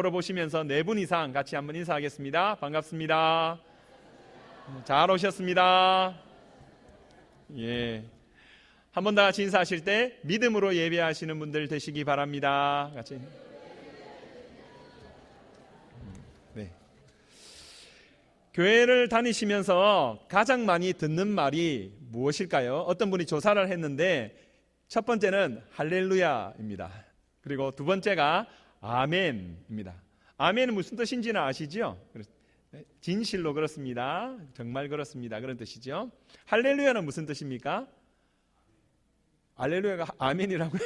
앞으로 보시면서 네 분 이상 같이 한번 인사하겠습니다. 반갑습니다. 잘 오셨습니다. 예. 한 번 더 같이 인사하실 때 믿음으로 예배하시는 분들 되시기 바랍니다. 같이. 네. 교회를 다니시면서 가장 많이 듣는 말이 무엇일까요? 어떤 분이 조사를 했는데 첫 번째는 할렐루야입니다. 그리고 두 번째가 아멘입니다. 아멘은 무슨 뜻인지는 아시죠? 진실로 그렇습니다. 정말 그렇습니다. 그런 뜻이죠. 할렐루야는 무슨 뜻입니까? 할렐루야가 아멘이라고요?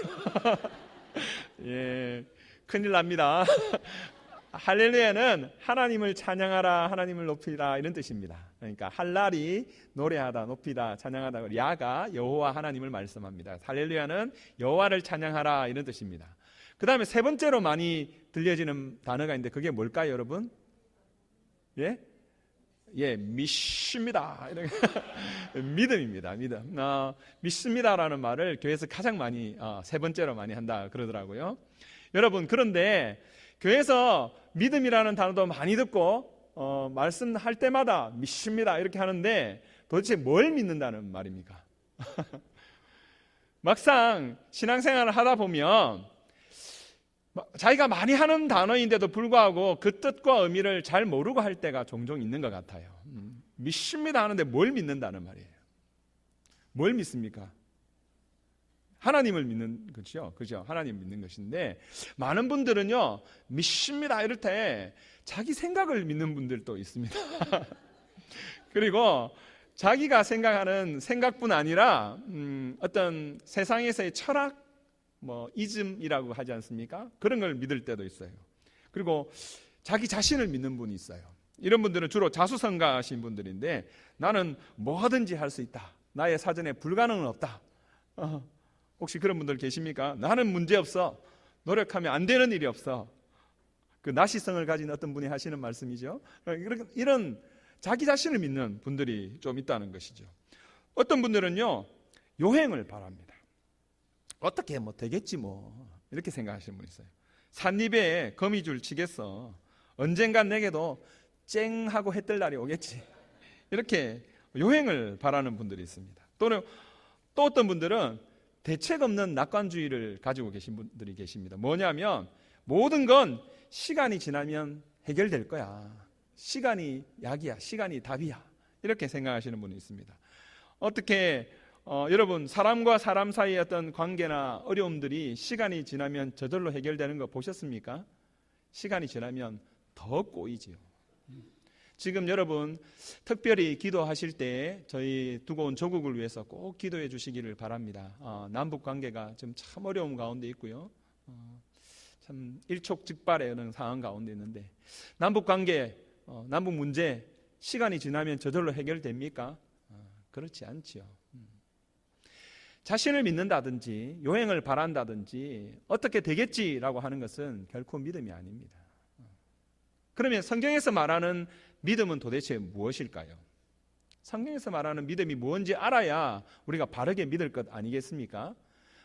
예, 큰일 납니다. 할렐루야는 하나님을 찬양하라, 하나님을 높이라 이런 뜻입니다. 그러니까 할랄이 노래하다, 높이다, 찬양하다. 야가 여호와 하나님을 말씀합니다. 할렐루야는 여호와를 찬양하라 이런 뜻입니다. 그 다음에 세 번째로 많이 들려지는 단어가 있는데 그게 뭘까요, 여러분? 예? 예, 믿습니다. 믿음입니다. 믿음. 믿습니다라는 말을 교회에서 가장 많이 세 번째로 많이 한다 그러더라고요. 여러분, 그런데 교회에서 믿음이라는 단어도 많이 듣고 말씀할 때마다 믿습니다 이렇게 하는데 도대체 뭘 믿는다는 말입니까? 막상 신앙생활을 하다 보면 자기가 많이 하는 단어인데도 불구하고 그 뜻과 의미를 잘 모르고 할 때가 종종 있는 것 같아요. 믿습니다 하는데 뭘 믿는다는 말이에요? 뭘 믿습니까? 하나님을 믿는 거죠. 그죠? 하나님 믿는 것인데 많은 분들은요 믿습니다 이럴 때 자기 생각을 믿는 분들도 있습니다. 그리고 자기가 생각하는 생각뿐 아니라 어떤 세상에서의 철학 이즘이라고 하지 않습니까? 그런 걸 믿을 때도 있어요. 그리고 자기 자신을 믿는 분이 있어요. 이런 분들은 주로 자수성가하신 분들인데 나는 뭐든지 할 수 있다. 나의 사전에 불가능은 없다. 혹시 그런 분들 계십니까? 나는 문제없어. 노력하면 안 되는 일이 없어. 그 나시성을 가진 어떤 분이 하시는 말씀이죠. 이런 자기 자신을 믿는 분들이 좀 있다는 것이죠. 어떤 분들은요 요행을 바랍니다. 어떻게 되겠지 이렇게 생각하시는 분이 있어요. 삿입에 거미줄 치겠어. 언젠간 내게도 쨍 하고 해 뜰 날이 오겠지. 이렇게 요행을 바라는 분들이 있습니다. 또는 또 어떤 분들은 대책 없는 낙관주의를 가지고 계신 분들이 계십니다. 뭐냐면 모든 건 시간이 지나면 해결될 거야. 시간이 약이야. 시간이 답이야. 이렇게 생각하시는 분이 있습니다. 어떻게 여러분 사람과 사람 사이의 어떤 관계나 어려움들이 시간이 지나면 저절로 해결되는 거 보셨습니까? 시간이 지나면 더 꼬이지요. 지금 여러분 특별히 기도하실 때 저희 두고 온 조국을 위해서 꼭 기도해 주시기를 바랍니다. 남북 관계가 지금 참 어려움 가운데 있고요. 참 일촉즉발의 상황 가운데 있는데 남북 관계, 남북 문제 시간이 지나면 저절로 해결됩니까? 그렇지 않지요. 자신을 믿는다든지 요행을 바란다든지 어떻게 되겠지라고 하는 것은 결코 믿음이 아닙니다. 그러면 성경에서 말하는 믿음은 도대체 무엇일까요? 성경에서 말하는 믿음이 뭔지 알아야 우리가 바르게 믿을 것 아니겠습니까?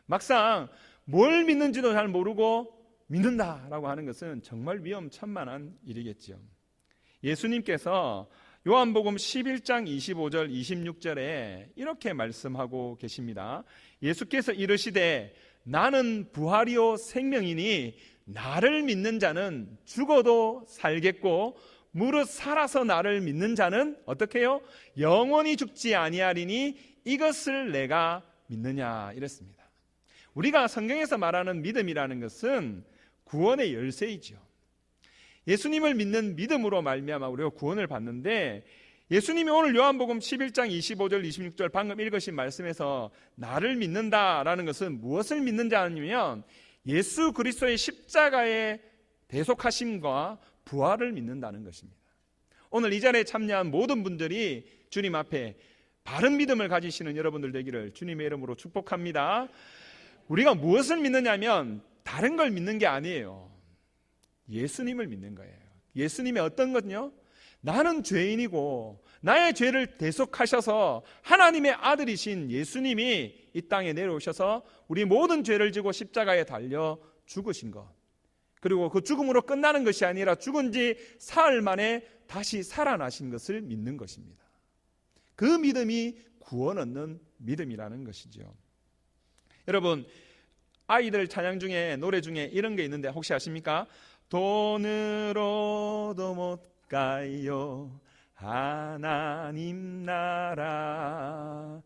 막상 뭘 믿는지도 잘 모르고 믿는다라고 하는 것은 정말 위험천만한 일이겠죠. 예수님께서 요한복음 11장 25절 26절에 이렇게 말씀하고 계십니다. 예수께서 이르시되 나는 부활이요 생명이니 나를 믿는 자는 죽어도 살겠고 무릇 살아서 나를 믿는 자는 어떻게 해요? 영원히 죽지 아니하리니 이것을 내가 믿느냐 이랬습니다. 우리가 성경에서 말하는 믿음이라는 것은 구원의 열쇠이죠. 예수님을 믿는 믿음으로 말미암아 우리가 구원을 받는데 예수님이 오늘 요한복음 11장 25절 26절 방금 읽으신 말씀에서 나를 믿는다라는 것은 무엇을 믿는자 아니면 예수 그리스도의 십자가의 대속하심과 부활을 믿는다는 것입니다. 오늘 이 자리에 참여한 모든 분들이 주님 앞에 바른 믿음을 가지시는 여러분들 되기를 주님의 이름으로 축복합니다. 우리가 무엇을 믿느냐면 다른 걸 믿는 게 아니에요. 예수님을 믿는 거예요. 예수님의 어떤 것요? 나는 죄인이고 나의 죄를 대속하셔서 하나님의 아들이신 예수님이 이 땅에 내려오셔서 우리 모든 죄를 지고 십자가에 달려 죽으신 것, 그리고 그 죽음으로 끝나는 것이 아니라 죽은 지 사흘 만에 다시 살아나신 것을 믿는 것입니다. 그 믿음이 구원 얻는 믿음이라는 것이죠. 여러분, 아이들 찬양 중에, 노래 중에 이런 게 있는데 혹시 아십니까? 돈으로도 못 가요 하나님 나라,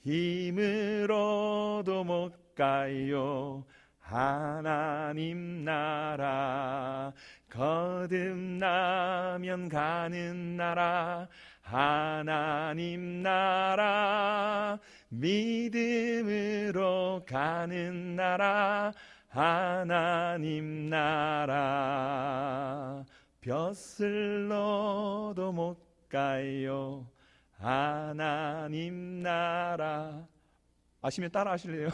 힘으로도 못 가요 하나님 나라, 거듭나면 가는 나라 하나님 나라, 믿음으로 가는 나라 하나님 나라, 벼슬로도 못 가요 하나님 나라. 아시면 따라 하실래요?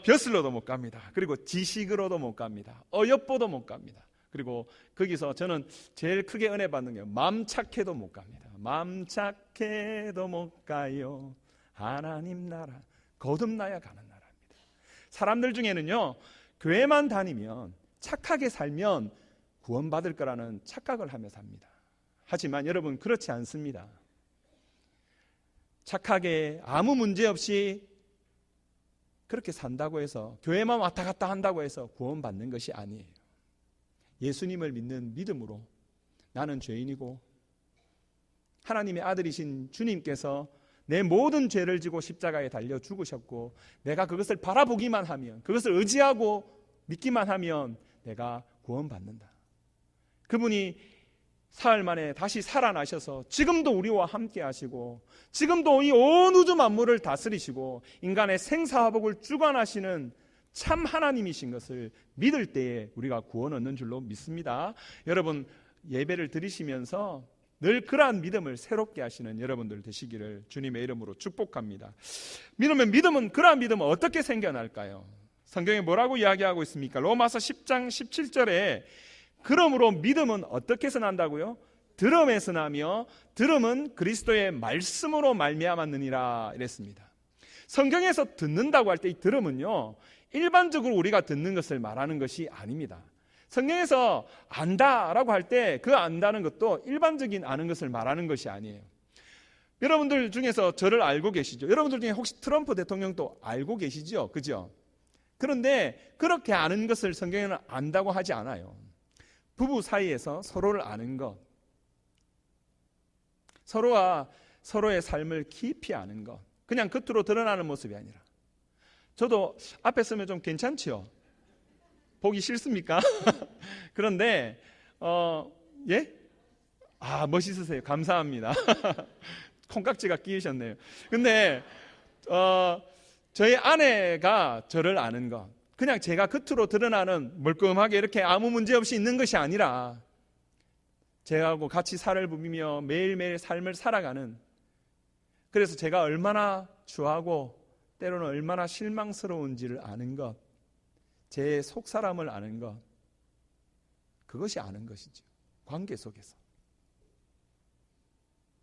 벼슬로도 못 갑니다. 그리고 지식으로도 못 갑니다. 어여뽀도 못 갑니다. 그리고 거기서 저는 제일 크게 은혜 받는 게 맘 착해도 못 갑니다. 맘 착해도 못 가요 하나님 나라, 거듭나야 가는 나라입니다. 사람들 중에는요, 교회만 다니면, 착하게 살면 구원받을 거라는 착각을 하며 삽니다. 하지만 여러분, 그렇지 않습니다. 착하게 아무 문제 없이 그렇게 산다고 해서, 교회만 왔다 갔다 한다고 해서 구원받는 것이 아니에요. 예수님을 믿는 믿음으로 나는 죄인이고 하나님의 아들이신 주님께서 내 모든 죄를 지고 십자가에 달려 죽으셨고, 내가 그것을 바라보기만 하면, 그것을 의지하고 믿기만 하면 내가 구원받는다. 그분이 사흘 만에 다시 살아나셔서 지금도 우리와 함께 하시고, 지금도 이 온 우주 만물을 다스리시고 인간의 생사화복을 주관하시는 참 하나님이신 것을 믿을 때에 우리가 구원 얻는 줄로 믿습니다. 여러분, 예배를 드리시면서 늘 그러한 믿음을 새롭게 하시는 여러분들 되시기를 주님의 이름으로 축복합니다. 믿음은 그러한 믿음은 어떻게 생겨날까요? 성경에 뭐라고 이야기하고 있습니까? 로마서 10장 17절에 그러므로 믿음은 어떻게 해서 난다고요? 들음에서 나며 들음은 그리스도의 말씀으로 말미암았느니라 이랬습니다. 성경에서 듣는다고 할 때 이 들음은요, 일반적으로 우리가 듣는 것을 말하는 것이 아닙니다. 성경에서 안다라고 할 때 그 안다는 것도 일반적인 아는 것을 말하는 것이 아니에요. 여러분들 중에서 저를 알고 계시죠? 여러분들 중에 혹시 트럼프 대통령도 알고 계시죠? 그죠? 그런데 그렇게 아는 것을 성경에는 안다고 하지 않아요. 부부 사이에서 서로를 아는 것, 서로와 서로의 삶을 깊이 아는 것, 그냥 겉으로 드러나는 모습이 아니라. 저도 앞에 서면 좀 괜찮지요? 보기 싫습니까? 그런데 예? 멋있으세요. 감사합니다. 콩깍지가 끼우셨네요. 근데 저희 아내가 저를 아는 것, 그냥 제가 겉으로 드러나는 멀끔하게 이렇게 아무 문제 없이 있는 것이 아니라 제하고 같이 살을 부비며 매일매일 삶을 살아가는, 그래서 제가 얼마나 추하고 때로는 얼마나 실망스러운지를 아는 것, 제 속사람을 아는 것, 그것이 아는 것이죠. 관계 속에서.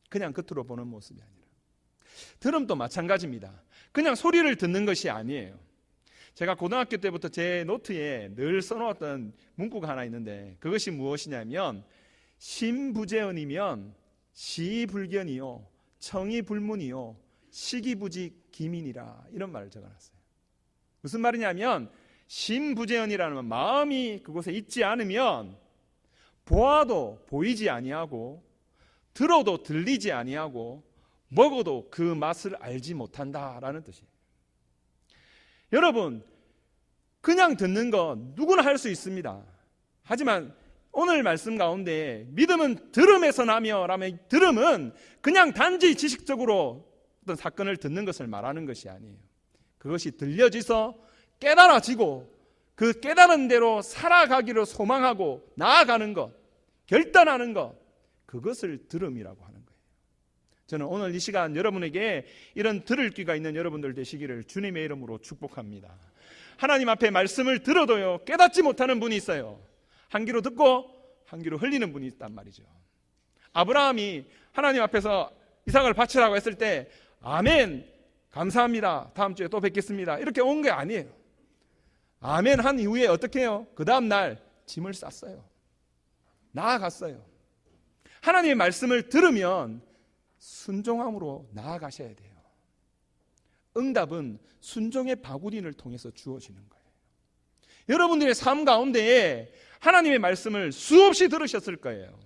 그냥 겉으로 보는 모습이 아니라. 들음도 마찬가지입니다. 그냥 소리를 듣는 것이 아니에요. 제가 고등학교 때부터 제 노트에 늘 써놓았던 문구가 하나 있는데, 그것이 무엇이냐면 신부재언이면 시불견이요 청이불문이요 시기부지기민이라, 이런 말을 적어놨어요. 무슨 말이냐면 신부재언이라는 마음이 그곳에 있지 않으면 보아도 보이지 아니하고 들어도 들리지 아니하고 먹어도 그 맛을 알지 못한다라는 뜻이에요. 여러분, 그냥 듣는 건 누구나 할 수 있습니다. 하지만 오늘 말씀 가운데 믿음은 들음에서 나며 라면, 들음은 그냥 단지 지식적으로 어떤 사건을 듣는 것을 말하는 것이 아니에요. 그것이 들려져서 깨달아지고 그 깨달은 대로 살아가기로 소망하고 나아가는 것, 결단하는 것, 그것을 들음이라고 하는 거예요. 저는 오늘 이 시간 여러분에게 이런 들을 귀가 있는 여러분들 되시기를 주님의 이름으로 축복합니다. 하나님 앞에 말씀을 들어도요 깨닫지 못하는 분이 있어요. 한 귀로 듣고 한 귀로 흘리는 분이 있단 말이죠. 아브라함이 하나님 앞에서 이삭을 바치라고 했을 때 아멘, 감사합니다, 다음 주에 또 뵙겠습니다, 이렇게 온 게 아니에요. 아멘 한 이후에 어떻게 해요? 그 다음 날 짐을 쌌어요. 나아갔어요. 하나님의 말씀을 들으면 순종함으로 나아가셔야 돼요. 응답은 순종의 바구린을 통해서 주어지는 거예요. 여러분들의 삶 가운데에 하나님의 말씀을 수없이 들으셨을 거예요.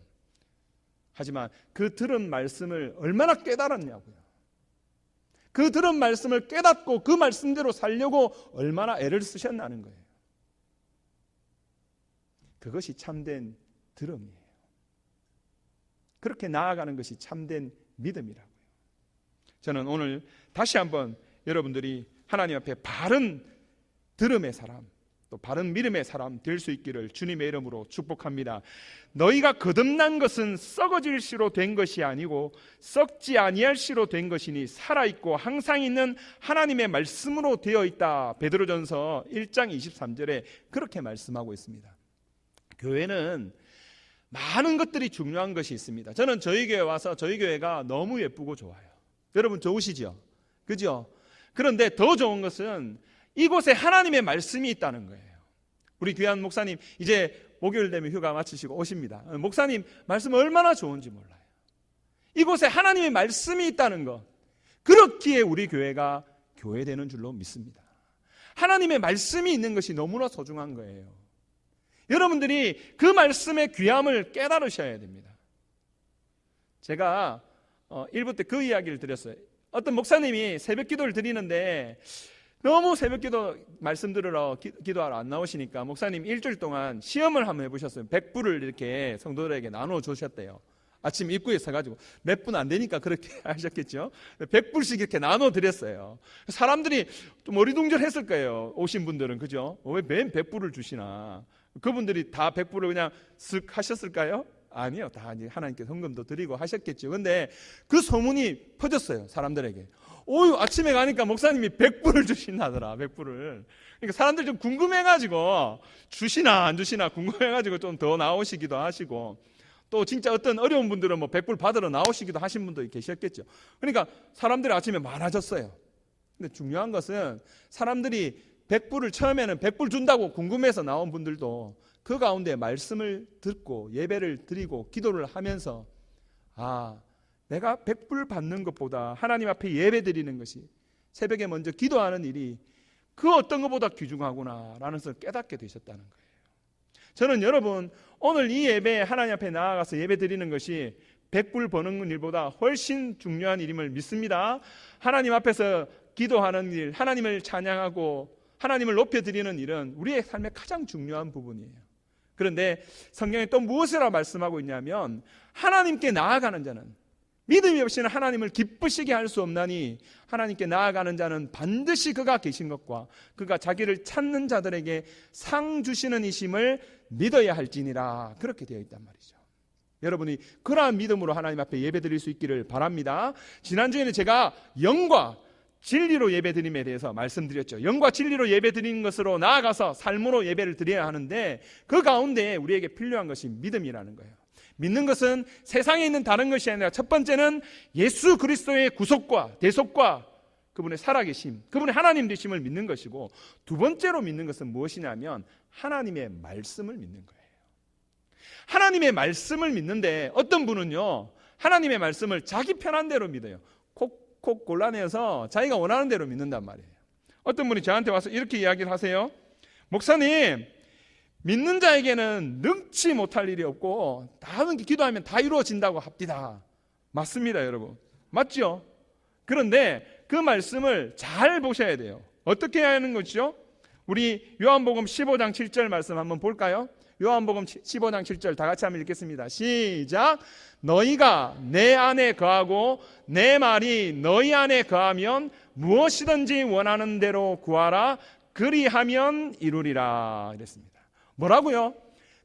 하지만 그 들은 말씀을 얼마나 깨달았냐고요. 그 들은 말씀을 깨닫고 그 말씀대로 살려고 얼마나 애를 쓰셨나는 거예요. 그것이 참된 들음이에요. 그렇게 나아가는 것이 참된 믿음이라고요. 저는 오늘 다시 한번 여러분들이 하나님 앞에 바른 들음의 사람, 또 바른 믿음의 사람 될 수 있기를 주님의 이름으로 축복합니다. 너희가 거듭난 것은 썩어질 씨로 된 것이 아니고 썩지 아니할 씨로 된 것이니 살아있고 항상 있는 하나님의 말씀으로 되어 있다. 베드로전서 1장 23절에 그렇게 말씀하고 있습니다. 교회는 많은 것들이 중요한 것이 있습니다. 저는 저희 교회 와서 저희 교회가 너무 예쁘고 좋아요. 여러분 좋으시죠? 그죠? 그런데 더 좋은 것은 이곳에 하나님의 말씀이 있다는 거예요. 우리 귀한 목사님 이제 목요일 되면 휴가 마치시고 오십니다. 목사님 말씀 얼마나 좋은지 몰라요. 이곳에 하나님의 말씀이 있다는 것, 그렇기에 우리 교회가 교회되는 줄로 믿습니다. 하나님의 말씀이 있는 것이 너무나 소중한 거예요. 여러분들이 그 말씀의 귀함을 깨달으셔야 됩니다. 제가 1부 때 그 이야기를 드렸어요. 어떤 목사님이 새벽 기도를 드리는데 너무 새벽 기도 말씀 들으러 기도하러 안 나오시니까 목사님 일주일 동안 시험을 한번 해보셨어요. 100불을 이렇게 성도들에게 나눠주셨대요. 아침 입구에 서가지고 몇 분 안 되니까 그렇게 하셨겠죠. 100불씩 이렇게 나눠드렸어요. 사람들이 좀 어리둥절했을 거예요. 오신 분들은. 그죠? 왜 맨 100불을 주시나. 그분들이 다 100불을 그냥 쓱 하셨을까요? 아니요. 다 이제 하나님께 헌금도 드리고 하셨겠죠. 근데 그 소문이 퍼졌어요. 사람들에게. 오유 아침에 가니까 목사님이 100불을 주신다더라. 100불을. 그러니까 사람들이 좀 궁금해가지고 주시나 안 주시나 궁금해가지고 좀 더 나오시기도 하시고, 또 진짜 어떤 어려운 분들은 뭐 100불 받으러 나오시기도 하신 분도 계셨겠죠. 그러니까 사람들이 아침에 많아졌어요. 근데 중요한 것은 사람들이 100불을 처음에는 100불 준다고 궁금해서 나온 분들도 그 가운데 말씀을 듣고 예배를 드리고 기도를 하면서 내가 100불 받는 것보다 하나님 앞에 예배 드리는 것이, 새벽에 먼저 기도하는 일이 그 어떤 것보다 귀중하구나 라는 것을 깨닫게 되셨다는 거예요. 저는 여러분 오늘 이 예배에 하나님 앞에 나아가서 예배 드리는 것이 100불 버는 일보다 훨씬 중요한 일임을 믿습니다. 하나님 앞에서 기도하는 일, 하나님을 찬양하고 하나님을 높여드리는 일은 우리의 삶의 가장 중요한 부분이에요. 그런데 성경에 또 무엇이라 말씀하고 있냐면, 하나님께 나아가는 자는, 믿음이 없이는 하나님을 기쁘시게 할 수 없나니 하나님께 나아가는 자는 반드시 그가 계신 것과 그가 자기를 찾는 자들에게 상 주시는 이심을 믿어야 할지니라. 그렇게 되어 있단 말이죠. 여러분이 그러한 믿음으로 하나님 앞에 예배드릴 수 있기를 바랍니다. 지난주에는 제가 영과 진리로 예배드림에 대해서 말씀드렸죠. 영과 진리로 예배드리는 것으로 나아가서 삶으로 예배를 드려야 하는데, 그 가운데 우리에게 필요한 것이 믿음이라는 거예요. 믿는 것은 세상에 있는 다른 것이 아니라 첫 번째는 예수 그리스도의 구속과 대속과 그분의 살아계심, 그분의 하나님 되심을 믿는 것이고, 두 번째로 믿는 것은 무엇이냐면 하나님의 말씀을 믿는 거예요. 하나님의 말씀을 믿는데 어떤 분은요, 하나님의 말씀을 자기 편한 대로 믿어요. 콕 골라내서 자기가 원하는 대로 믿는단 말이에요. 어떤 분이 저한테 와서 이렇게 이야기를 하세요. 목사님, 믿는 자에게는 능치 못할 일이 없고 다 기도하면 다 이루어진다고 합디다. 맞습니다, 여러분. 맞죠? 그런데 그 말씀을 잘 보셔야 돼요. 어떻게 해야 하는 것이죠? 우리 요한복음 15장 7절 말씀 한번 볼까요? 요한복음 15장 7절 다 같이 한번 읽겠습니다. 시작. 너희가 내 안에 거하고 내 말이 너희 안에 거하면 무엇이든지 원하는 대로 구하라. 그리하면 이루리라. 이랬습니다. 뭐라고요?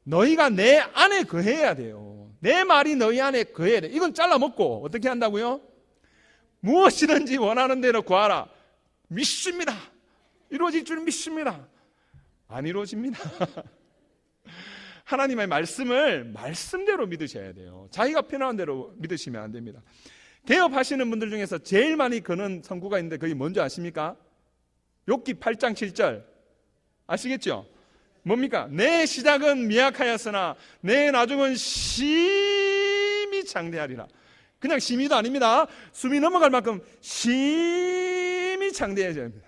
너희가 내 안에 거해야 돼요. 내 말이 너희 안에 거해야 돼. 이건 잘라먹고 어떻게 한다고요? 무엇이든지 원하는 대로 구하라. 믿습니다. 이루어질 줄 믿습니다. 안 이루어집니다. 하나님의 말씀을 말씀대로 믿으셔야 돼요. 자기가 편한 대로 믿으시면 안 됩니다. 개업하시는 분들 중에서 제일 많이 거는 성구가 있는데 그게 뭔지 아십니까? 욥기 8장 7절. 아시겠죠? 뭡니까? 내 시작은 미약하였으나 내 나중은 심히 장대하리라. 그냥 심히도 아닙니다. 숨이 넘어갈 만큼 심히 장대해져야 합니다.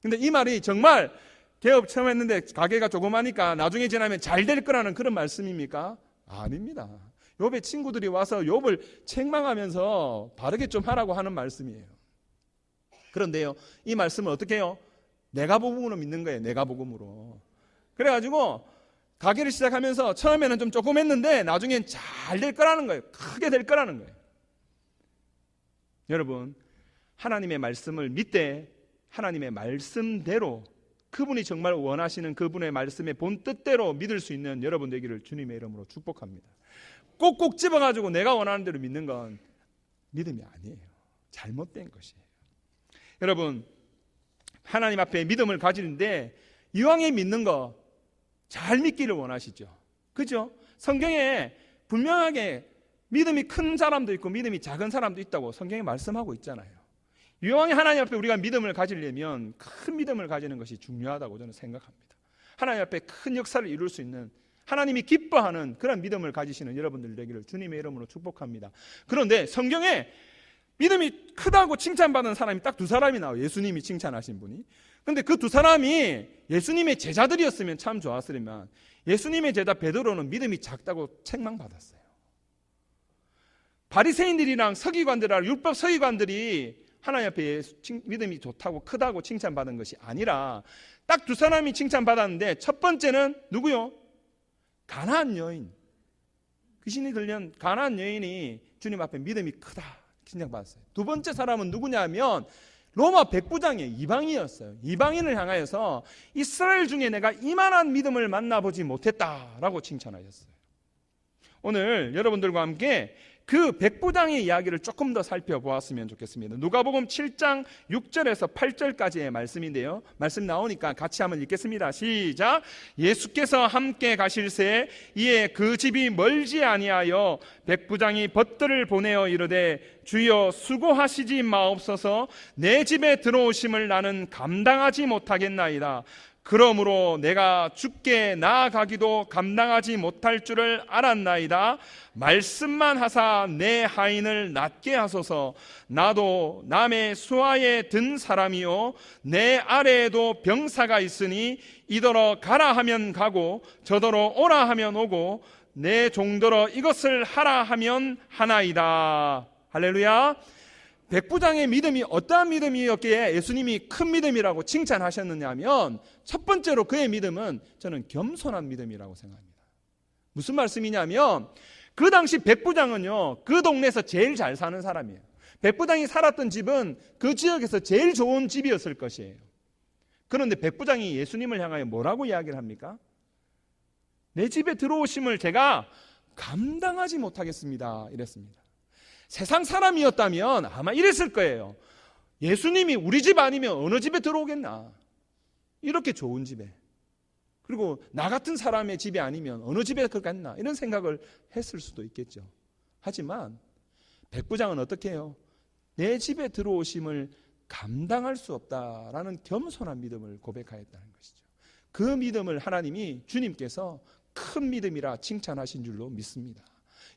근데 이 말이 정말 개업 처음 했는데 가게가 조그마니까 나중에 지나면 잘 될 거라는 그런 말씀입니까? 아닙니다. 욥의 친구들이 와서 욥을 책망하면서 바르게 좀 하라고 하는 말씀이에요. 그런데요, 이 말씀을 어떻게 해요? 내가 복음으로 믿는 거예요. 내가 복음으로. 그래가지고 가게를 시작하면서 처음에는 좀 조금 했는데 나중엔 잘 될 거라는 거예요. 크게 될 거라는 거예요. 여러분, 하나님의 말씀을 믿되 하나님의 말씀대로 그분이 정말 원하시는 그분의 말씀의 본 뜻대로 믿을 수 있는 여러분 되기를 주님의 이름으로 축복합니다. 꼭꼭 집어가지고 내가 원하는 대로 믿는 건 믿음이 아니에요. 잘못된 것이에요. 여러분, 하나님 앞에 믿음을 가지는데 이왕에 믿는 거 잘 믿기를 원하시죠. 그죠? 성경에 분명하게 믿음이 큰 사람도 있고 믿음이 작은 사람도 있다고 성경에 말씀하고 있잖아요. 이왕에 하나님 앞에 우리가 믿음을 가지려면 큰 믿음을 가지는 것이 중요하다고 저는 생각합니다. 하나님 앞에 큰 역사를 이룰 수 있는, 하나님이 기뻐하는 그런 믿음을 가지시는 여러분들 되기를 주님의 이름으로 축복합니다. 그런데 성경에 믿음이 크다고 칭찬받은 사람이 딱 두 사람이 나와요. 예수님이 칭찬하신 분이. 그런데 그 두 사람이 예수님의 제자들이었으면 참 좋았으리만 예수님의 제자 베드로는 믿음이 작다고 책망받았어요. 바리새인들이랑 서기관들이랑 율법 서기관들이 하나님 앞에 믿음이 좋다고 크다고 칭찬받은 것이 아니라 딱 두 사람이 칭찬받았는데 첫 번째는 누구요? 가나안 여인. 귀신이 들린 가나안 여인이 주님 앞에 믿음이 크다 칭찬받았어요. 두 번째 사람은 누구냐면 로마 백부장의 이방인이었어요. 이방인을 향하여서 이스라엘 중에 내가 이만한 믿음을 만나보지 못했다라고 칭찬하셨어요. 오늘 여러분들과 함께 그 백부장의 이야기를 조금 더 살펴보았으면 좋겠습니다. 누가복음 7장 6절에서 8절까지의 말씀인데요, 말씀 나오니까 같이 한번 읽겠습니다. 시작. 예수께서 함께 가실새 이에 그 집이 멀지 아니하여 백부장이 벗들을 보내어 이르되 주여 수고하시지 마옵소서 내 집에 들어오심을 나는 감당하지 못하겠나이다. 그러므로 내가 주께 나아가기도 감당하지 못할 줄을 알았나이다. 말씀만 하사 내 하인을 낫게 하소서. 나도 남의 수하에 든 사람이요 내 아래에도 병사가 있으니 이더러 가라 하면 가고 저더러 오라 하면 오고 내 종더러 이것을 하라 하면 하나이다. 할렐루야. 백부장의 믿음이 어떠한 믿음이었기에 예수님이 큰 믿음이라고 칭찬하셨느냐 하면 첫 번째로 그의 믿음은 저는 겸손한 믿음이라고 생각합니다. 무슨 말씀이냐면 그 당시 백부장은요 그 동네에서 제일 잘 사는 사람이에요. 백부장이 살았던 집은 그 지역에서 제일 좋은 집이었을 것이에요. 그런데 백부장이 예수님을 향하여 뭐라고 이야기를 합니까? 내 집에 들어오심을 제가 감당하지 못하겠습니다 이랬습니다. 세상 사람이었다면 아마 이랬을 거예요. 예수님이 우리 집 아니면 어느 집에 들어오겠나, 이렇게 좋은 집에, 그리고 나 같은 사람의 집이 아니면 어느 집에 갔나, 이런 생각을 했을 수도 있겠죠. 하지만 백부장은 어떻게 해요? 내 집에 들어오심을 감당할 수 없다라는 겸손한 믿음을 고백하였다는 것이죠. 그 믿음을 하나님이 주님께서 큰 믿음이라 칭찬하신 줄로 믿습니다.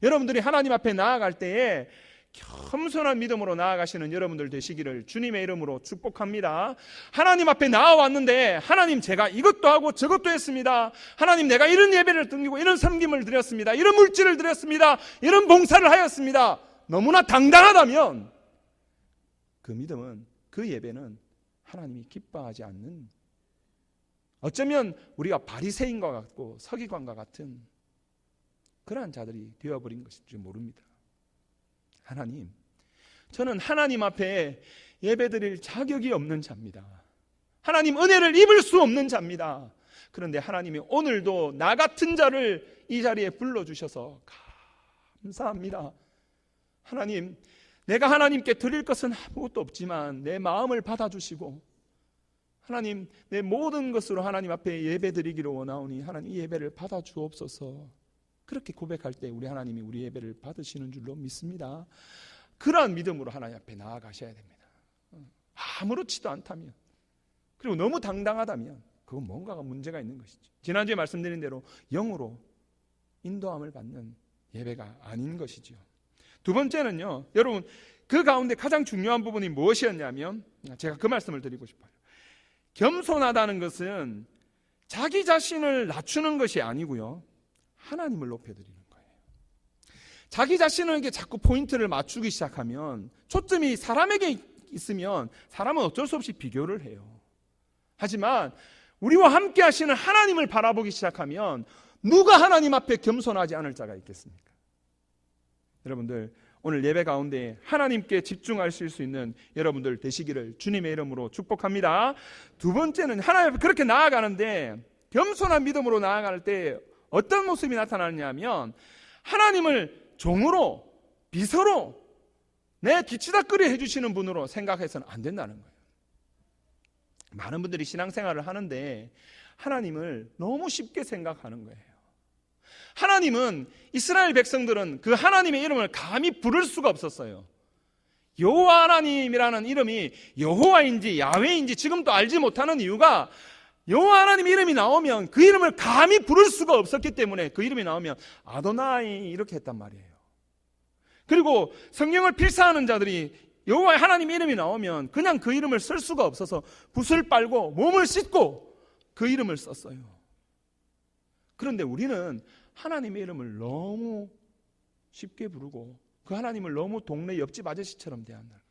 여러분들이 하나님 앞에 나아갈 때에 겸손한 믿음으로 나아가시는 여러분들 되시기를 주님의 이름으로 축복합니다. 하나님 앞에 나아왔는데 하나님 제가 이것도 하고 저것도 했습니다. 하나님 내가 이런 예배를 드리고 이런 섬김을 드렸습니다. 이런 물질을 드렸습니다. 이런 봉사를 하였습니다. 너무나 당당하다면 그 믿음은, 그 예배는 하나님이 기뻐하지 않는, 어쩌면 우리가 바리새인과 같고 서기관과 같은 그러한 자들이 되어버린 것일지 모릅니다. 하나님, 저는 하나님 앞에 예배드릴 자격이 없는 자입니다. 하나님 은혜를 입을 수 없는 자입니다. 그런데 하나님이 오늘도 나 같은 자를 이 자리에 불러주셔서 감사합니다. 하나님, 내가 하나님께 드릴 것은 아무것도 없지만 내 마음을 받아주시고 하나님 내 모든 것으로 하나님 앞에 예배드리기를 원하오니 하나님 이 예배를 받아주옵소서. 그렇게 고백할 때 우리 하나님이 우리 예배를 받으시는 줄로 믿습니다. 그러한 믿음으로 하나님 앞에 나아가셔야 됩니다. 아무렇지도 않다면, 그리고 너무 당당하다면 그건 뭔가가 문제가 있는 것이죠. 지난주에 말씀드린 대로 영으로 인도함을 받는 예배가 아닌 것이죠. 두 번째는요, 여러분 그 가운데 가장 중요한 부분이 무엇이었냐면, 제가 그 말씀을 드리고 싶어요. 겸손하다는 것은 자기 자신을 낮추는 것이 아니고요, 하나님을 높여드리는 거예요. 자기 자신에게 자꾸 포인트를 맞추기 시작하면, 초점이 사람에게 있으면 사람은 어쩔 수 없이 비교를 해요. 하지만 우리와 함께 하시는 하나님을 바라보기 시작하면 누가 하나님 앞에 겸손하지 않을 자가 있겠습니까? 여러분들, 오늘 예배 가운데 하나님께 집중하실 수 있는 여러분들 되시기를 주님의 이름으로 축복합니다. 두 번째는 하나님 앞에 그렇게 나아가는데, 겸손한 믿음으로 나아갈 때 어떤 모습이 나타나느냐면, 하나님을 종으로, 비서로, 내 뒤치다꺼리 해주시는 분으로 생각해서는 안 된다는 거예요. 많은 분들이 신앙생활을 하는데 하나님을 너무 쉽게 생각하는 거예요. 하나님은, 이스라엘 백성들은 그 하나님의 이름을 감히 부를 수가 없었어요. 여호와 하나님이라는 이름이 여호와인지 야훼인지 지금도 알지 못하는 이유가, 여호와 하나님 이름이 나오면 그 이름을 감히 부를 수가 없었기 때문에 그 이름이 나오면 아도나이 이렇게 했단 말이에요. 그리고 성경을 필사하는 자들이 여호와 하나님 이름이 나오면 그냥 그 이름을 쓸 수가 없어서 붓을 빨고 몸을 씻고 그 이름을 썼어요. 그런데 우리는 하나님의 이름을 너무 쉽게 부르고 그 하나님을 너무 동네 옆집 아저씨처럼 대한다.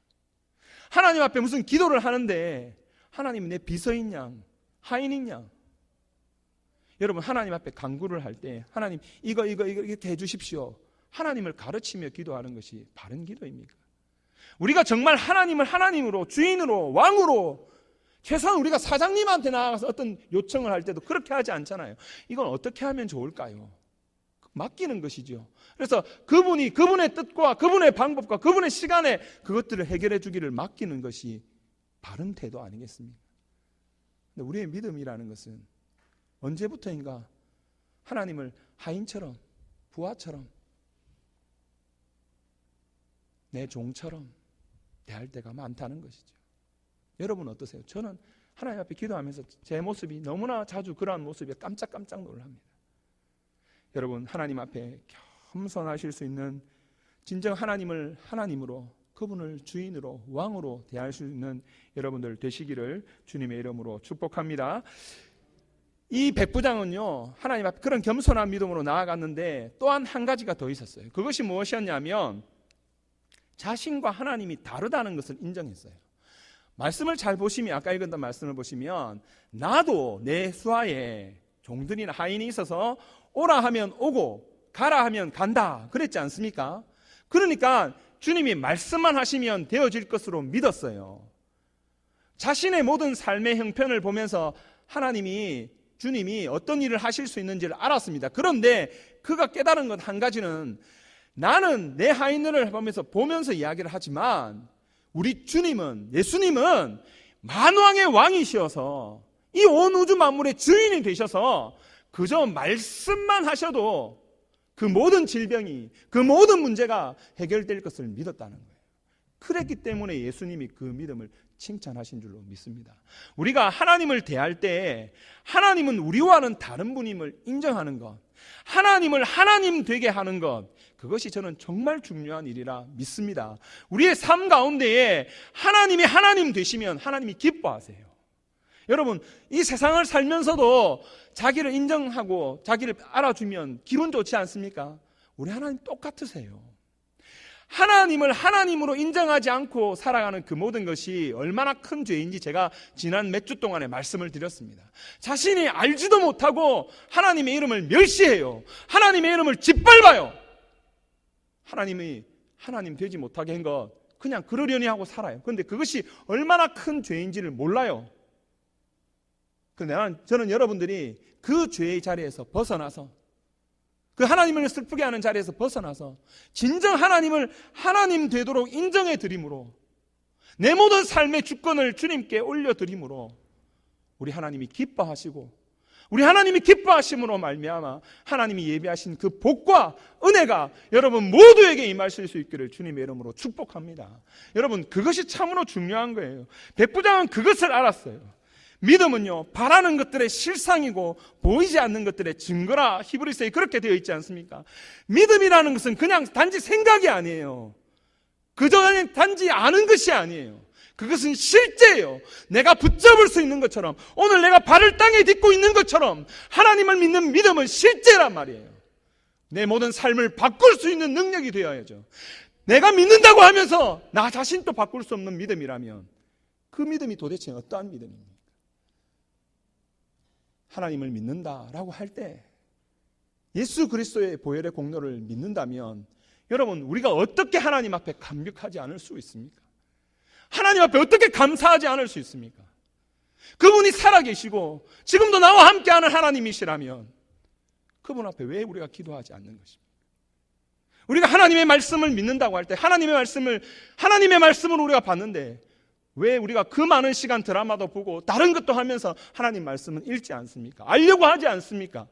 하나님 앞에 무슨 기도를 하는데 하나님이 내 비서인 양, 하인인 양. 여러분, 하나님 앞에 간구를 할 때 하나님 이거 이렇게 해주십시오, 하나님을 가르치며 기도하는 것이 바른 기도입니까? 우리가 정말 하나님을 하나님으로, 주인으로, 왕으로, 최소한 우리가 사장님한테 나가서 어떤 요청을 할 때도 그렇게 하지 않잖아요. 이건 어떻게 하면 좋을까요? 맡기는 것이죠. 그래서 그분의 뜻과 그분의 방법과 그분의 시간에 그것들을 해결해 주기를 맡기는 것이 바른 태도 아니겠습니까? 근데 우리의 믿음이라는 것은 언제부터인가 하나님을 하인처럼, 부하처럼, 내 종처럼 대할 때가 많다는 것이죠. 여러분 어떠세요? 저는 하나님 앞에 기도하면서 제 모습이 너무나 자주 그러한 모습에 깜짝깜짝 놀랍니다. 여러분, 하나님 앞에 겸손하실 수 있는, 진정 하나님을 하나님으로, 그분을 주인으로, 왕으로 대할 수 있는 여러분들 되시기를 주님의 이름으로 축복합니다. 이 백부장은요, 하나님 앞에 그런 겸손한 믿음으로 나아갔는데 또한 한 가지가 더 있었어요. 그것이 무엇이었냐면, 자신과 하나님이 다르다는 것을 인정했어요. 말씀을 잘 보시면, 아까 읽었던 말씀을 보시면, 나도 내 수하에 종들이나 하인이 있어서 오라 하면 오고 가라 하면 간다 그랬지 않습니까? 그러니까 주님이 말씀만 하시면 되어질 것으로 믿었어요. 자신의 모든 삶의 형편을 보면서 주님이 어떤 일을 하실 수 있는지를 알았습니다. 그런데 그가 깨달은 것 한 가지는, 나는 내 하인들을 보면서 이야기를 하지만 우리 주님은, 예수님은 만왕의 왕이시어서 이 온 우주 만물의 주인이 되셔서 그저 말씀만 하셔도 그 모든 질병이, 그 모든 문제가 해결될 것을 믿었다는 거예요. 그랬기 때문에 예수님이 그 믿음을 칭찬하신 줄로 믿습니다. 우리가 하나님을 대할 때 하나님은 우리와는 다른 분임을 인정하는 것, 하나님을 하나님 되게 하는 것, 그것이 저는 정말 중요한 일이라 믿습니다. 우리의 삶 가운데에 하나님이 하나님 되시면 하나님이 기뻐하세요. 여러분, 이 세상을 살면서도 자기를 인정하고 자기를 알아주면 기분 좋지 않습니까? 우리 하나님 똑같으세요. 하나님을 하나님으로 인정하지 않고 살아가는 그 모든 것이 얼마나 큰 죄인지 제가 지난 몇 주 동안에 말씀을 드렸습니다. 자신이 알지도 못하고 하나님의 이름을 멸시해요. 하나님의 이름을 짓밟아요. 하나님이 하나님 되지 못하게 한 것 그냥 그러려니 하고 살아요. 그런데 그것이 얼마나 큰 죄인지를 몰라요. 그런데 저는 여러분들이 그 죄의 자리에서 벗어나서, 그 하나님을 슬프게 하는 자리에서 벗어나서 진정 하나님을 하나님 되도록 인정해 드림으로, 내 모든 삶의 주권을 주님께 올려드림으로 우리 하나님이 기뻐하시고, 우리 하나님이 기뻐하심으로 말미암아 하나님이 예비하신 그 복과 은혜가 여러분 모두에게 임하실 수 있기를 주님의 이름으로 축복합니다. 여러분, 그것이 참으로 중요한 거예요. 백부장은 그것을 알았어요. 믿음은요, 바라는 것들의 실상이고 보이지 않는 것들의 증거라 히브리서에 그렇게 되어 있지 않습니까? 믿음이라는 것은 그냥 단지 생각이 아니에요. 그저 단지 아는 것이 아니에요. 그것은 실제예요. 내가 붙잡을 수 있는 것처럼, 오늘 내가 발을 땅에 딛고 있는 것처럼 하나님을 믿는 믿음은 실제란 말이에요. 내 모든 삶을 바꿀 수 있는 능력이 되어야죠. 내가 믿는다고 하면서 나 자신도 바꿀 수 없는 믿음이라면 그 믿음이 도대체 어떠한 믿음입니까? 하나님을 믿는다라고 할 때 예수 그리스도의 보혈의 공로를 믿는다면 여러분, 우리가 어떻게 하나님 앞에 감격하지 않을 수 있습니까? 하나님 앞에 어떻게 감사하지 않을 수 있습니까? 그분이 살아계시고 지금도 나와 함께하는 하나님이시라면 그분 앞에 왜 우리가 기도하지 않는 것입니까? 우리가 하나님의 말씀을 믿는다고 할 때 하나님의 말씀을 우리가 봤는데 왜 우리가 그 많은 시간 드라마도 보고 다른 것도 하면서 하나님 말씀은 읽지 않습니까? 알려고 하지 않습니까?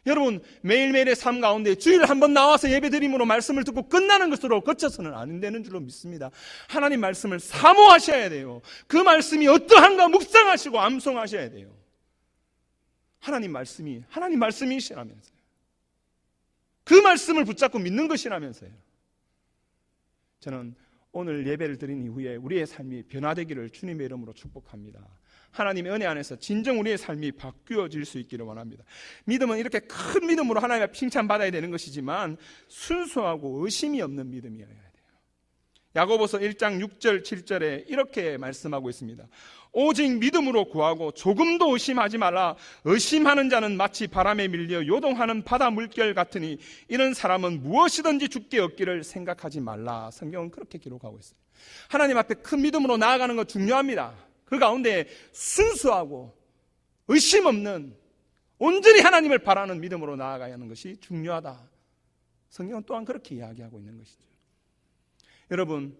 여러분, 매일매일의 삶 가운데 주일 한번 나와서 예배드림으로 말씀을 듣고 끝나는 것으로 그쳐서는 안 되는 줄로 믿습니다. 하나님 말씀을 사모하셔야 돼요. 그 말씀이 어떠한가 묵상하시고 암송하셔야 돼요. 하나님 말씀이시라면서요. 그 말씀을 붙잡고 믿는 것이라면서요. 저는 오늘 예배를 드린 이후에 우리의 삶이 변화되기를 주님의 이름으로 축복합니다. 하나님의 은혜 안에서 진정 우리의 삶이 바뀌어질 수 있기를 원합니다. 믿음은 이렇게 큰 믿음으로 하나님 앞에 칭찬받아야 되는 것이지만 순수하고 의심이 없는 믿음이어야 돼요. 야고보서 1장 6절 7절에 이렇게 말씀하고 있습니다. 오직 믿음으로 구하고 조금도 의심하지 말라. 의심하는 자는 마치 바람에 밀려 요동하는 바다 물결 같으니 이런 사람은 무엇이든지 죽게 얻기를 생각하지 말라. 성경은 그렇게 기록하고 있어요. 하나님 앞에 큰 믿음으로 나아가는 거 중요합니다. 그 가운데 순수하고 의심 없는 온전히 하나님을 바라는 믿음으로 나아가야 하는 것이 중요하다. 성경은 또한 그렇게 이야기하고 있는 것이죠. 여러분,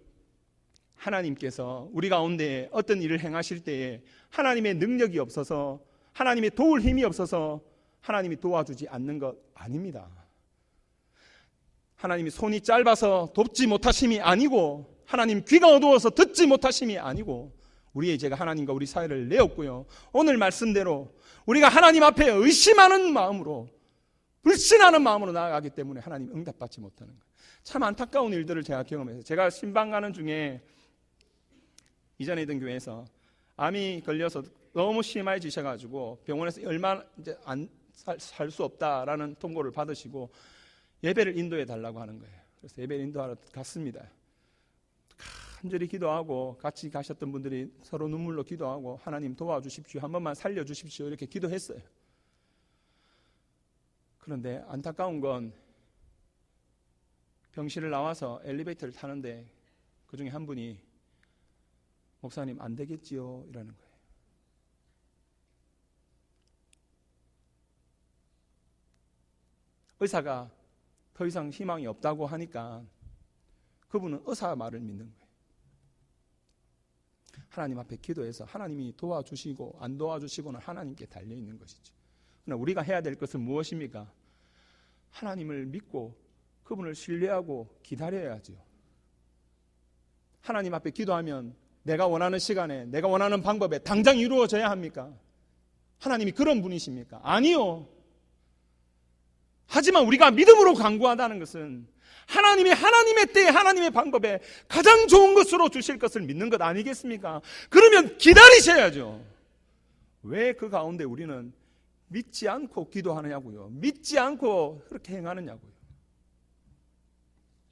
하나님께서 우리 가운데 어떤 일을 행하실 때에 하나님의 능력이 없어서, 하나님의 도울 힘이 없어서 하나님이 도와주지 않는 것 아닙니다. 하나님이 손이 짧아서 돕지 못하심이 아니고, 하나님 귀가 어두워서 듣지 못하심이 아니고, 우리의 죄가 하나님과 우리 사이를 내었고요, 오늘 말씀대로 우리가 하나님 앞에 의심하는 마음으로, 불신하는 마음으로 나아가기 때문에 하나님 응답받지 못하는 거예요. 참 안타까운 일들을 제가 경험해서, 제가 신방 가는 중에 이전에 있던 교회에서 암이 걸려서 너무 심해지셔가지고 병원에서 얼마 이제 살 수 없다라는 통보를 받으시고 예배를 인도해 달라고 하는 거예요. 그래서 예배를 인도하러 갔습니다. 간절히 기도하고 같이 가셨던 분들이 서로 눈물로 기도하고 하나님 도와주십시오, 한 번만 살려주십시오 이렇게 기도했어요. 그런데 안타까운 건 병실을 나와서 엘리베이터를 타는데 그 중에 한 분이 목사님 안 되겠지요 이러는 거예요. 의사가 더 이상 희망이 없다고 하니까 그분은 의사 말을 믿는 거예요. 하나님 앞에 기도해서 하나님이 도와주시고 안 도와주시고는 하나님께 달려있는 것이죠. 그러나 우리가 해야 될 것은 무엇입니까? 하나님을 믿고 그분을 신뢰하고 기다려야죠. 하나님 앞에 기도하면 내가 원하는 시간에 내가 원하는 방법에 당장 이루어져야 합니까? 하나님이 그런 분이십니까? 아니요. 하지만 우리가 믿음으로 간구하다는 것은 하나님이 하나님의 때에 하나님의 방법에 가장 좋은 것으로 주실 것을 믿는 것 아니겠습니까? 그러면 기다리셔야죠. 왜 그 가운데 우리는 믿지 않고 기도하느냐고요. 믿지 않고 그렇게 행하느냐고요.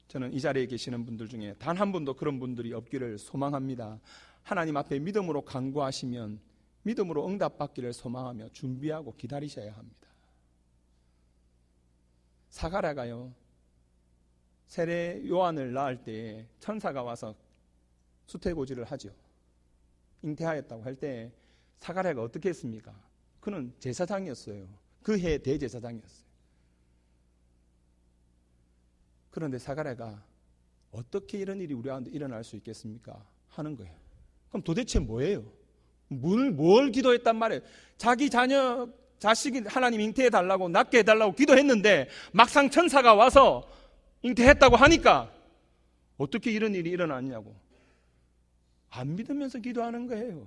저는 이 자리에 계시는 분들 중에 단 한 분도 그런 분들이 없기를 소망합니다. 하나님 앞에 믿음으로 간구하시면 믿음으로 응답받기를 소망하며 준비하고 기다리셔야 합니다. 사가랴가요, 세례 요한을 낳을 때 천사가 와서 수태고지를 하죠. 잉태하였다고 할 때 사가랴가 어떻게 했습니까? 그는 제사장이었어요. 그 해 대제사장이었어요. 그런데 사가랴가 어떻게 이런 일이 우리 가운데 일어날 수 있겠습니까? 하는 거예요. 그럼 도대체 뭐예요? 뭘 기도했단 말이에요? 자기 자식이 하나님 잉태해달라고, 낳게 해달라고 기도했는데 막상 천사가 와서 잉태했다고 하니까 어떻게 이런 일이 일어났냐고. 안 믿으면서 기도하는 거예요.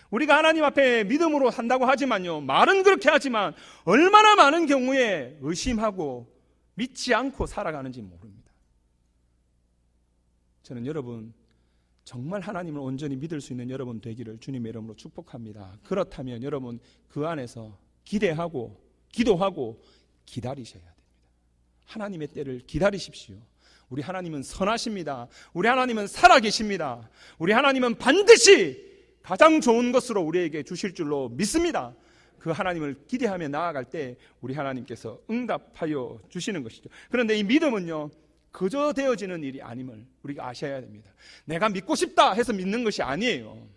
우리가 하나님 앞에 믿음으로 산다고 하지만요, 말은 그렇게 하지만 얼마나 많은 경우에 의심하고 믿지 않고 살아가는지 모릅니다. 저는 여러분 정말 하나님을 온전히 믿을 수 있는 여러분 되기를 주님의 이름으로 축복합니다. 그렇다면 여러분 그 안에서 기대하고 기도하고 기다리셔야 됩니다. 하나님의 때를 기다리십시오. 우리 하나님은 선하십니다. 우리 하나님은 살아계십니다. 우리 하나님은 반드시 가장 좋은 것으로 우리에게 주실 줄로 믿습니다. 그 하나님을 기대하며 나아갈 때 우리 하나님께서 응답하여 주시는 것이죠. 그런데 이 믿음은요, 그저 되어지는 일이 아님을 우리가 아셔야 됩니다. 내가 믿고 싶다 해서 믿는 것이 아니에요.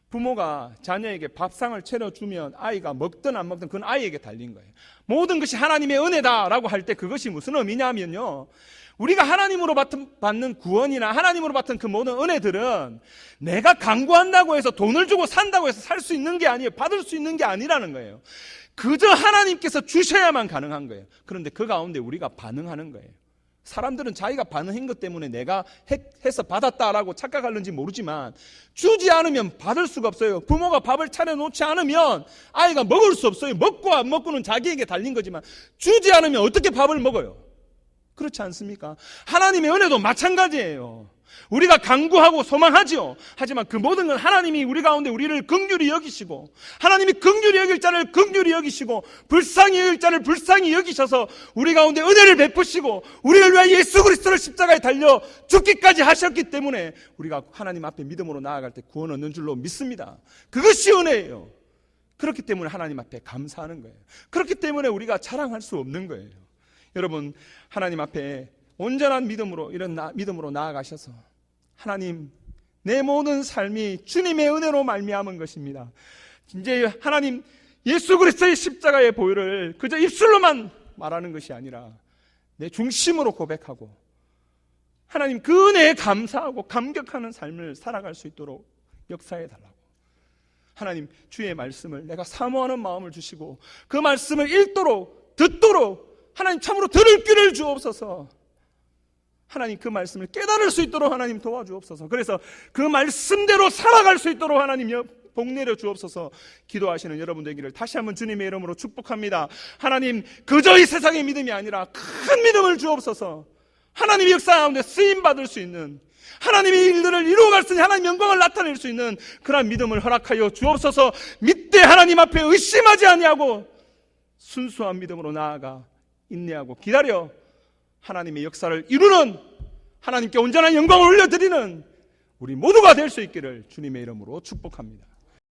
부모가 자녀에게 밥상을 차려주면 아이가 먹든 안 먹든 그건 아이에게 달린 거예요. 모든 것이 하나님의 은혜다라고 할 때 그것이 무슨 의미냐면요, 우리가 하나님으로 받는 구원이나 하나님으로 받은 그 모든 은혜들은 내가 강구한다고 해서 돈을 주고 산다고 해서 살 수 있는 게 아니에요. 받을 수 있는 게 아니라는 거예요. 그저 하나님께서 주셔야만 가능한 거예요. 그런데 그 가운데 우리가 반응하는 거예요. 사람들은 자기가 반응한 것 때문에 내가 해서 받았다라고 착각하는지 모르지만 주지 않으면 받을 수가 없어요. 부모가 밥을 차려놓지 않으면 아이가 먹을 수 없어요. 먹고 안 먹고는 자기에게 달린 거지만 주지 않으면 어떻게 밥을 먹어요? 그렇지 않습니까? 하나님의 은혜도 마찬가지예요. 우리가 간구하고 소망하지요. 하지만 그 모든 건 하나님이 우리 가운데 우리를 긍휼히 여기시고, 하나님이 긍휼히 여길 자를 긍휼히 여기시고, 불쌍히 여길 자를 불쌍히 여기셔서 우리 가운데 은혜를 베푸시고 우리를 위하여 예수 그리스도를 십자가에 달려 죽기까지 하셨기 때문에 우리가 하나님 앞에 믿음으로 나아갈 때 구원 얻는 줄로 믿습니다. 그것이 은혜예요. 그렇기 때문에 하나님 앞에 감사하는 거예요. 그렇기 때문에 우리가 자랑할 수 없는 거예요. 여러분, 하나님 앞에 온전한 믿음으로, 이런 믿음으로 나아가셔서 하나님, 내 모든 삶이 주님의 은혜로 말미암은 것입니다. 이제 하나님 예수 그리스도의 십자가의 보혈을 그저 입술로만 말하는 것이 아니라 내 중심으로 고백하고 하나님 그 은혜에 감사하고 감격하는 삶을 살아갈 수 있도록 역사해 달라고. 하나님, 주의 말씀을 내가 사모하는 마음을 주시고 그 말씀을 읽도록 듣도록 하나님 참으로 들을 귀를 주옵소서. 하나님 그 말씀을 깨달을 수 있도록 하나님 도와주옵소서. 그래서 그 말씀대로 살아갈 수 있도록 하나님 복 내려 주옵소서. 기도하시는 여러분 되기를 다시 한번 주님의 이름으로 축복합니다. 하나님, 그저 이 세상의 믿음이 아니라 큰 믿음을 주옵소서. 하나님의 역사 가운데 쓰임받을 수 있는, 하나님의 일들을 이루어갈 수 있는, 하나님의 영광을 나타낼 수 있는 그런 믿음을 허락하여 주옵소서. 믿되 하나님 앞에 의심하지 아니하고 순수한 믿음으로 나아가 인내하고 기다려 하나님의 역사를 이루는, 하나님께 온전한 영광을 올려드리는 우리 모두가 될 수 있기를 주님의 이름으로 축복합니다.